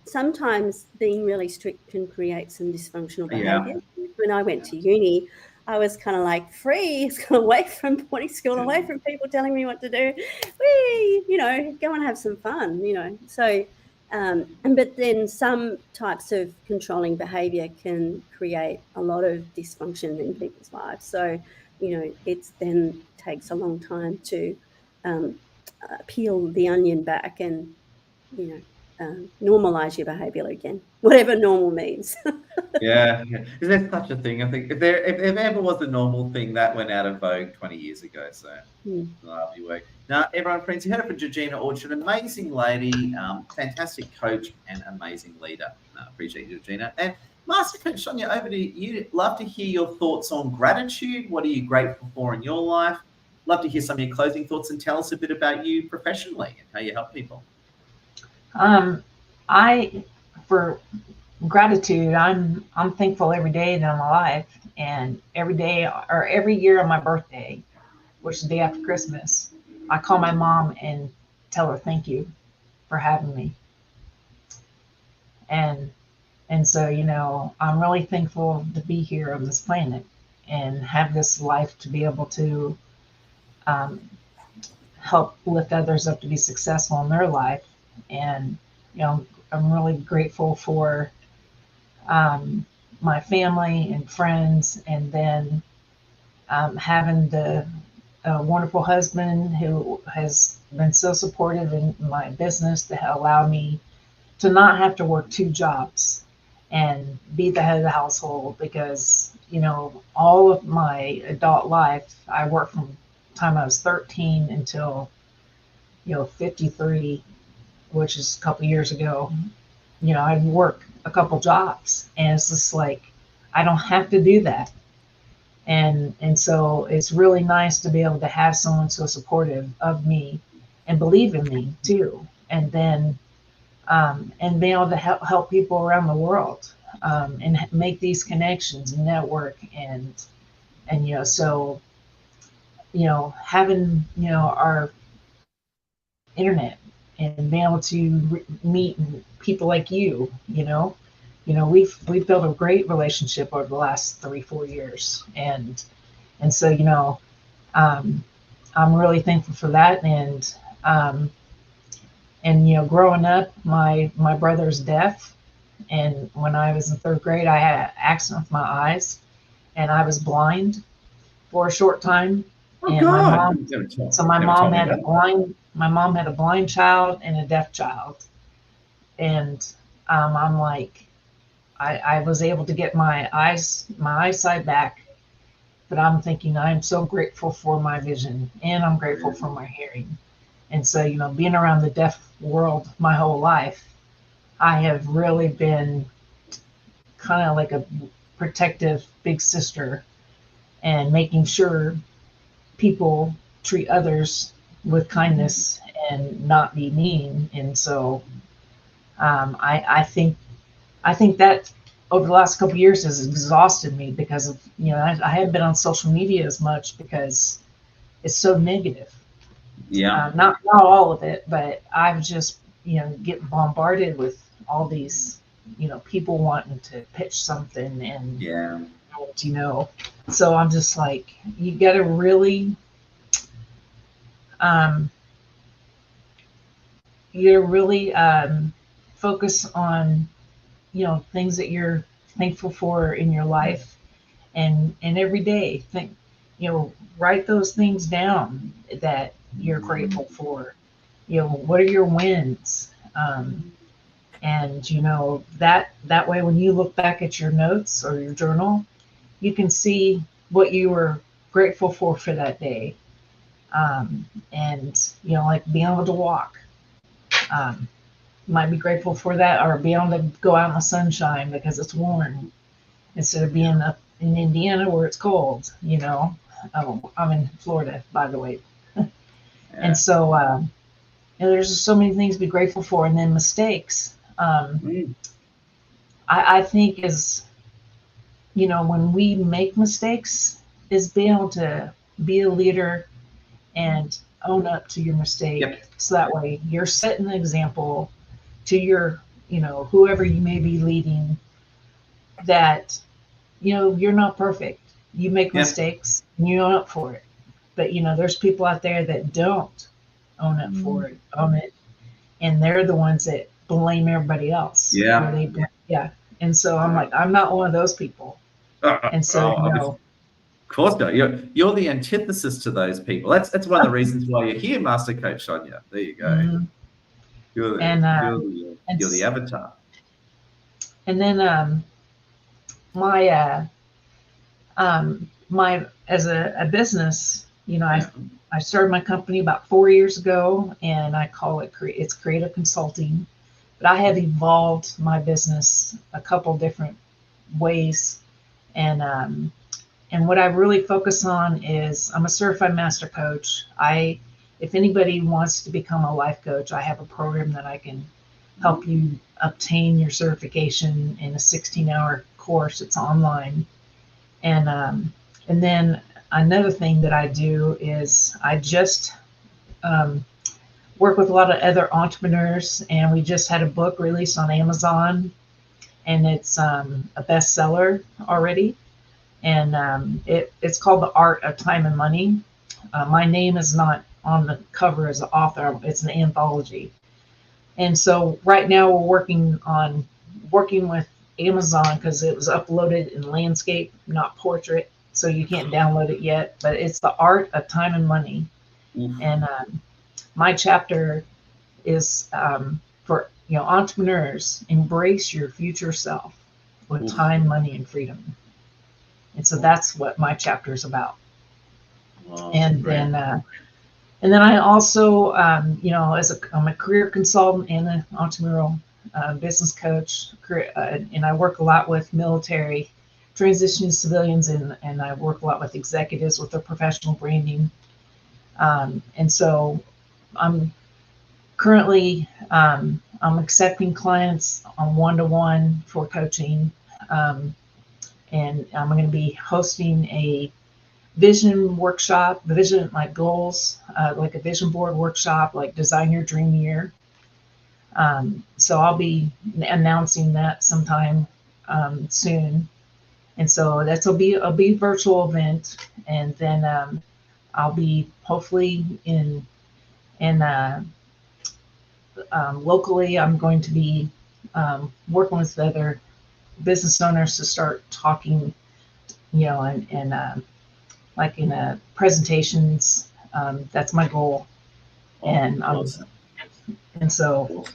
sometimes being really strict can create some dysfunctional behavior. Yeah. When I went to uni, I was kind of like free, away from boarding school, away from people telling me what to do. Go and have some fun, So, but then some types of controlling behavior can create a lot of dysfunction in people's lives. So, it's then takes a long time to peel the onion back and, normalize your behavior again, whatever normal means. Yeah. Is there such a thing? I think if there ever was a normal thing, that went out of vogue 20 years ago. So lovely work. Now, everyone, friends, you heard it from Georgina Orchard, amazing lady, fantastic coach, and amazing leader. Appreciate you, Georgina. And Master Coach Sonia, over to you. Love to hear your thoughts on gratitude. What are you grateful for in your life? Love to hear some of your closing thoughts and tell us a bit about you professionally and how you help people. For gratitude, I'm thankful every day that I'm alive, and every day or every year on my birthday, which is the day after Christmas, I call my mom and tell her thank you for having me. And so, I'm really thankful to be here on this planet and have this life to be able to help lift others up to be successful in their life. And, I'm really grateful for my family and friends, and then having a wonderful husband who has been so supportive in my business to allow me to not have to work 2 jobs and be the head of the household, because, all of my adult life, I worked from the time I was 13 until, 53, which is a couple years ago. I'd work a couple jobs, and it's just like, I don't have to do that. And so it's really nice to be able to have someone so supportive of me and believe in me too. And then, and be able to help people around the world, and make these connections and network and so, having, our internet and being able to meet people like you, we've built a great relationship over the last 3-4 years. And so, I'm really thankful for that. And growing up, my brother's deaf. And when I was in 3rd grade, I had an accident with my eyes, and I was blind for a short time. Oh, and God. my mom had a blind child and a deaf child. And I'm like, I was able to get my eyesight back, but I'm thinking I'm so grateful for my vision, and I'm grateful for my hearing. And so, being around the deaf world my whole life, I have really been kind of like a protective big sister, and making sure people treat others with kindness and not be mean. And so, I think that over the last couple of years has exhausted me, because of, I haven't been on social media as much because it's so negative. Yeah. Not all of it, but I've just, get bombarded with all these, people wanting to pitch something, and, so I'm just like, you got to really, focus on, things that you're thankful for in your life, and every day think, write those things down that you're grateful for. What are your wins? And that way, when you look back at your notes or your journal, you can see what you were grateful for that day. And like being able to walk, might be grateful for that, or be able to go out in the sunshine because it's warm, instead of being up in Indiana where it's cold. I'm in Florida, by the way. And so, there's just so many things to be grateful for. And then mistakes. I think is, when we make mistakes, is being able to be a leader and own up to your mistake. Yep. So that way you're setting an example to your, whoever you may be leading, that, you're not perfect. You make mistakes and you own up for it. But, there's people out there that don't own up for it, and they're the ones that blame everybody else. Yeah. And so I'm like, I'm not one of those people. And so, course not. You're the antithesis to those people. That's one of the reasons why you're here, Master Coach Sonia. There you go. Mhm. You're the, And, you're the avatar. And then my as a business, I started my company about 4 years ago, and I call it it's creative consulting. But I have evolved my business a couple different ways, and what I really focus on is I'm a certified master coach. If anybody wants to become a life coach, I have a program that I can help you obtain your certification in a 16-hour course. It's online. And then another thing that I do is I just work with a lot of other entrepreneurs, and we just had a book released on Amazon, and it's a bestseller already. And it's called The Art of Time and Money. My name is not on the cover as the author. It's an anthology. And so right now we're working with Amazon because it was uploaded in landscape, not portrait. So you can't download it yet, but it's The Art of Time and Money. And my chapter is for entrepreneurs. Embrace your future self with time, money, and freedom. And so that's what my chapter is about. Wow, And great. then I also, I'm a career consultant and an entrepreneurial business coach, and I work a lot with military transitioning civilians, and I work a lot with executives with their professional branding. And so I'm currently I'm accepting clients on one-to-one for coaching, and I'm going to be hosting a vision workshop, the vision, like goals, like a vision board workshop, like design your dream year. So I'll be announcing that sometime soon. And so that'll be a virtual event. And then I'll be hopefully locally, I'm going to be working with other business owners to start talking, and like in presentations. That's my goal. And awesome. And so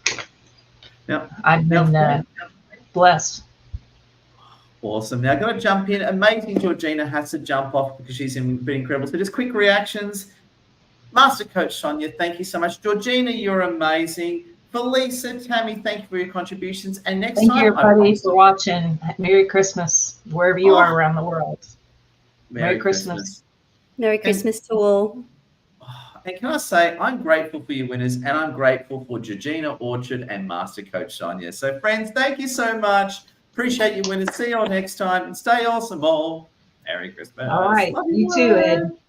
Now, I've been blessed. Awesome. Now, I've got to jump in. Amazing Georgina has to jump off because she's been incredible. So just quick reactions. Master Coach Sonia, thank you so much. Georgina, you're amazing. Felisa, Tammy, thank you for your contributions. And next Thank time, you, everybody, for watching. Merry Christmas, wherever you are around the world. Merry Christmas. Merry Christmas to all. And can I say, I'm grateful for your winners, and I'm grateful for Georgina Orchard and Master Coach Sonia. So, friends, thank you so much. Appreciate your winners. See you all next time, and stay awesome all. Merry Christmas. All right. Love You too, Ed.